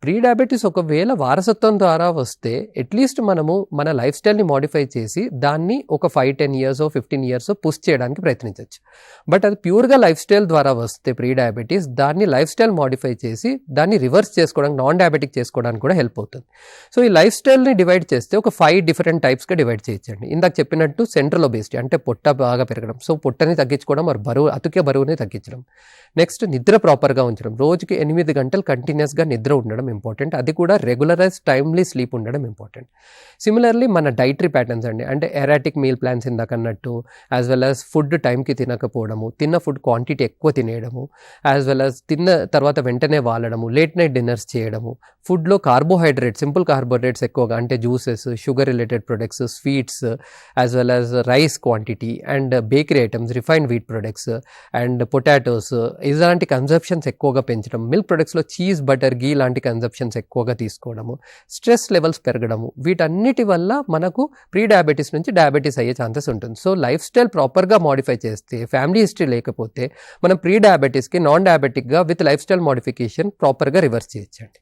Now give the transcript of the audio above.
Pre diabetes ఒకవేళ వారసత్వం ద్వారా వస్తే అట్లీస్ట్ మనము మన లైఫ్ స్టైల్ని మోడిఫై చేసి దాన్ని ఒక 5-10 ఇయర్స్ 15 ఇయర్స్ పుష్ చేయడానికి ప్రయత్నించవచ్చు. బట్ అది ప్యూర్గా లైఫ్ స్టైల్ ద్వారా వస్తే ప్రీ డయాబెటీస్, దాన్ని లైఫ్ స్టైల్ మోడిఫై చేసి దాన్ని రివర్స్ చేసుకోవడానికి, నాన్ డయాబెటిక్ చేసుకోవడానికి కూడా హెల్ప్ అవుతుంది. సో ఈ లైఫ్ స్టైల్ని డివైడ్ చేస్తే ఒక 5 డిఫరెంట్ టైప్స్గా డివైడ్ చేయొచ్చండి. ఇందాక చెప్పినట్టు సెంట్రల్ ఒబేసిటీ అంటే పొట్ట బాగా పెరగడం, సో పొట్టని తగ్గించుకోవడం, మరి అతికే బరువుని తగ్గించడం. నెక్స్ట్ నిద్ర ప్రాపర్గా ఉంచడం, రోజుకి 8 గంటలు కంటిన్యూస్గా నిద్ర ఉండడం ఇంపార్టెంట్, అది కూడా రెగ్యులరైజ్ టైమ్లీ స్లీప్ ఉండడం ఇంపార్టెంట్. సిమిలర్లీ మన డైటరీ ప్యాటర్న్స్ అండి, అంటే ఎరాటిక్ మీల్ ప్లాన్స్ ఇందాక అన్నట్టు, యాజ్ వెల్ యాజ్ ఫుడ్ టైంకి తినకపోవడము, తిన్న ఫుడ్ క్వాంటిటీ ఎక్కువ తినేయడము, యాజ్ వెల్ యాజ్ తిన్న తర్వాత వెంటనే వాలడము, లేట్ నైట్ డిన్నర్స్ చేయడము, ఫుడ్లో కార్బోహైడ్రేట్స్, సింపుల్ కార్బోహైడ్రేట్స్ ఎక్కువగా అంటే juices, sugar related products, sweets, as well as rice quantity and bakery items, refined wheat products and potatoes, ఇలాంటి కన్సంప్షన్స్ ఎక్కువగా పెంచడం, మిల్క్ ప్రొడక్ట్స్లో చీజ్, బటర్, గీ లాంటి కన్సంప్షన్స్ ఎక్కువగా తీసుకోవడము, స్ట్రెస్ లెవెల్స్ పెరగడము, వీటన్నిటి వల్ల మనకు ప్రీ డయాబెటీస్ నుంచి డయాబెటీస్ అయ్యే ఛాన్సెస్ ఉంటుంది. సో లైఫ్ స్టైల్ ప్రాపర్గా మోడిఫై చేస్తే, ఫ్యామిలీ హిస్టరీ లేకపోతే మనం ప్రీ డయాబెటీస్కి నాన్ డయాబెటిక్గా విత్ లైఫ్ స్టైల్ మోడిఫికేషన్ ప్రాపర్గా రివర్స్ చేయొచ్చండి.